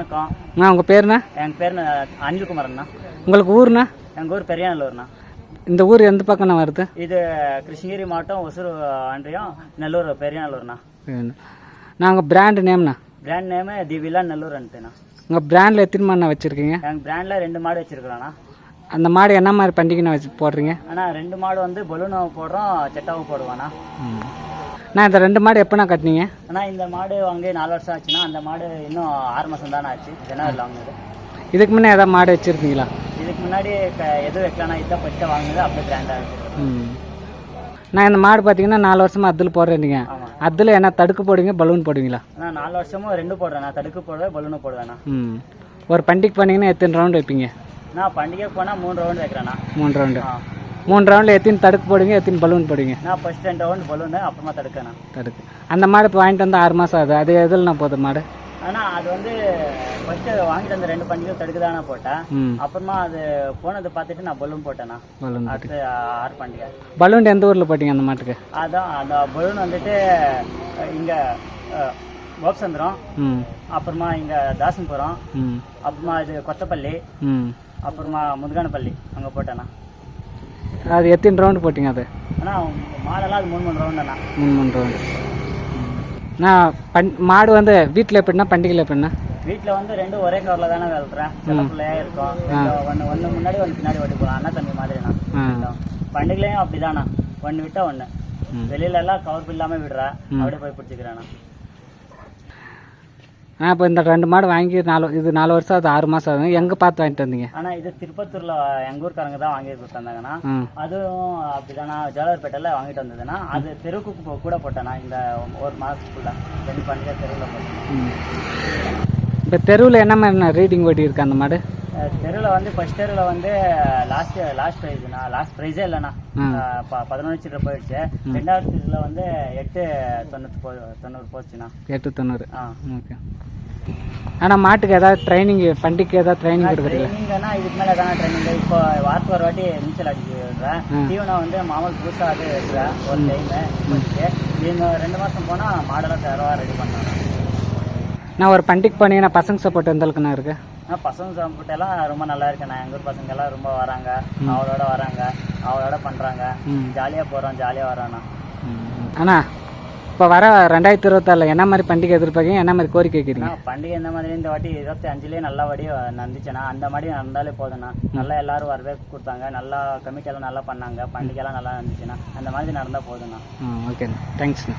வணக்கம். உங்கள் பேருண்ணா? என் பேர் அனில்குமார்ண்ணா. உங்களுக்கு ஊர்ண்ணா? எங்கள் ஊர் பெரியாநல்லூர்ண்ணா. இந்த ஊர் எந்த பக்கம்ண்ணா வருது? இது கிருஷ்ணகிரி மாவட்டம் ஒசூர் ஆண்டியம் நல்லூர் பெரியாநல்லூர்ண்ணா. நாங்கள் பிராண்டு நேம்ண்ணா? பிராண்ட் நேமு தி வில்லா நல்லூர்ன்ட்டுண்ணா. உங்கள் பிராண்டில் எத்தனை மாடுண்ணா வச்சுருக்கீங்க? எங்கள் பிராண்டில் 2 மாடு வச்சுருக்கிறோண்ணா. அந்த மாடு என்ன மாதிரி பண்டிகைண்ணா வச்சு போடுறீங்க? அண்ணா 2 மாடு வந்து பலூனாவும் போடுறோம், செட்டாவும் போடுவாண்ணா. நான் இந்த 2 மாடு எப்போண்ணா கட்டினீங்க? ஆனால் இந்த மாடு வாங்கி 4 வருஷம் ஆச்சுன்னா, அந்த மாடு இன்னும் 6 மாதம் தானே ஆச்சு, ஜனவரியில் வாங்கினது. இதுக்கு முன்னே ஏதாவது மாடு வச்சுருக்கீங்களா? இதுக்கு முன்னாடி எதுவும் வைக்கலாம்னா இதுதான் ஃபஸ்ட்டு வாங்கினது, அப்படியே பிராண்டாக இருக்குது. நான் இந்த மாடு பார்த்தீங்கன்னா 4 வருஷமாக அதில் போடுறேன்னுங்க. அதில் என்ன தடுக்கு போடுவீங்க, பலூன் போடுவீங்களா? நான் 4 வருஷமும் 2 போடுறேண்ணா. தடுக்கு போடுவேன், பலூனும் போடுவேண்ணா. ஒரு பண்டிகை பண்ணிங்கன்னா எத்தனை ரவுண்டு வைப்பீங்க? நான் பண்டிகை போனால் 3 ரவுண்டு வைக்கிறேண்ணா. 3 ரவுண்டு. 3 ரவுண்டில் எத்தனை தடுக்கு போடுவீங்க, எத்தனை பலூன் போடுவீங்க? நான் ஃபஸ்ட் 2 ரவுண்டு பலூனு, அப்புறமா தடுக்கண்ணா. தடுக்கு. அந்த மாடு இப்போ வாங்கிட்டு வந்து 6 மாதம் ஆகுது. அது எதுலண்ணா போகுது மாடு? ஆனால் அது வந்து ஃபஸ்ட்டு வாங்கிட்டு வந்த 2 பண்டிகை தடுக்கு தானே போட்டேன். அப்புறமா அது போனதை பார்த்துட்டு நான் பலூன் போட்டேண்ணா. பலூன் அடுத்து 6 பண்டிகை. பலூன் எந்த ஊரில் போட்டிங்க அந்த மாட்டுக்கு? அதான் அந்த பலூன் வந்துட்டு இங்கே கோப்சந்திரம், அப்புறமா இங்கே தாசன்புரம், அப்புறமா இது கொத்தப்பள்ளி, அப்புறமா முதுகானப்பள்ளி அங்கே போட்டேண்ணா. அது எத்தனை ரவுண்டு போட்டிங்க அது? ஆனால் மாடெல்லாம் அது 3 ரவுண்டுண்ணா. 3 ரவுண்டு. நான் மாடு வந்து வீட்டில் எப்படின்னா பண்டிகையில் எப்படின்னா? வீட்டில் வந்து 2 ஒரே கவரில் தானே வளர்த்துறேன். சில பிள்ளையாக இருக்கும். ஒன்று முன்னாடி 1 பின்னாடி ஓட்டி போகலாம். அண்ணா தம்பி மாதிரிண்ணா. பண்டிகைலையும் அப்படி தானா, 1 விட்டா 1. வெளியில எல்லாம் கவர் இல்லாமல் விடுறேன், அப்படியே போய் பிடிச்சிக்கிறேண்ணா. இப்போ இந்த 2 மாடு வாங்கி 4 வருஷம் அது 6 மாதம் ஆகுது. எங்கே பார்த்து வாங்கிட்டு வந்தீங்க? ஆனால் இது திருப்பத்தூரில் எங்கள் ஊருக்காரங்க தான் வாங்கி கொடுத்தாங்கண்ணா. அதுவும் அப்படிதாண்ணா. ஜோலார்பேட்டையில் வாங்கிட்டு வந்ததுன்னா அது தெருவுக்கு கூட போட்டேண்ணா. இந்த 1 மாதத்துக்குள்ள 2 பண்டிகை தெருவில் போட்டேன். இப்போ தெருவில் என்ன மாதிரி ரீடிங் ஓட்டி இருக்கு அந்த மாடு? தெருவில் வந்து ஃபர்ஸ்ட் தெருவில் வந்து லாஸ்ட் ப்ரைஸ்ண்ணா. லாஸ்ட் ப்ரைஸே இல்லைண்ணா. 11 சில்லற போயிடுச்சு. 2வது தெருவில் வந்து 890 போச்சுண்ணா. 890. ஓகே. ஆனால் மாட்டுக்கு ஏதாவது ட்ரைனிங், பண்டிகைக்கு ஏதாவது ட்ரைனிங் கொடுக்குறீங்க? ட்ரைனிங்கன்னா இதுக்கு மேலே தானே ட்ரைனிங். இப்போ வாரத்துக்கு ஒரு வாட்டி நீச்சல் அடிச்சு விடுறேன். தீவனம் வந்து மாமல் புதுசாக அது எடுக்கிறேன் ஒரு டைமு. இன்னும் 2 மாதம் போனால் மாடெல்லாம் தரவாக ரெடி பண்ணேன். நான் ஒரு பண்டிகை பண்ணிங்கன்னா பசங்க சப்போர்ட் எந்த அளவுக்குண்ணா இருக்கு? பசங்க சப்போர்ட் எல்லாம் ரொம்ப நல்லா இருக்குண்ணா. எங்கள் ஊர் பசங்க எல்லாம் ரொம்ப வராங்க, அவளோட வராங்க, அவளோட பண்ணுறாங்க. ஜாலியாக போகிறோம், ஜாலியாக வரோண்ணா. அண்ணா இப்போ வர 2024 என்ன மாதிரி பண்டிகை எதிர்பார்க்கீங்க, என்ன மாதிரி கோரிக்கை வைக்கிறீங்க? பண்டிகை இந்த மாதிரி இந்த வாட்டி 25லேயே நல்ல வாடி நடந்துச்சுண்ணா. அந்த மாதிரி நடந்தாலே போதுண்ணா. நல்லா எல்லாரும் வரவேற்பு கொடுத்தாங்க, நல்லா கமிட்டியெல்லாம் நல்லா பண்ணாங்க, பண்டிகைலாம் நல்லா நடந்துச்சுண்ணா. அந்த மாதிரி நடந்தால் போதுண்ணா. ஓகேண்ணா, தேங்க்ஸ்ண்ணா.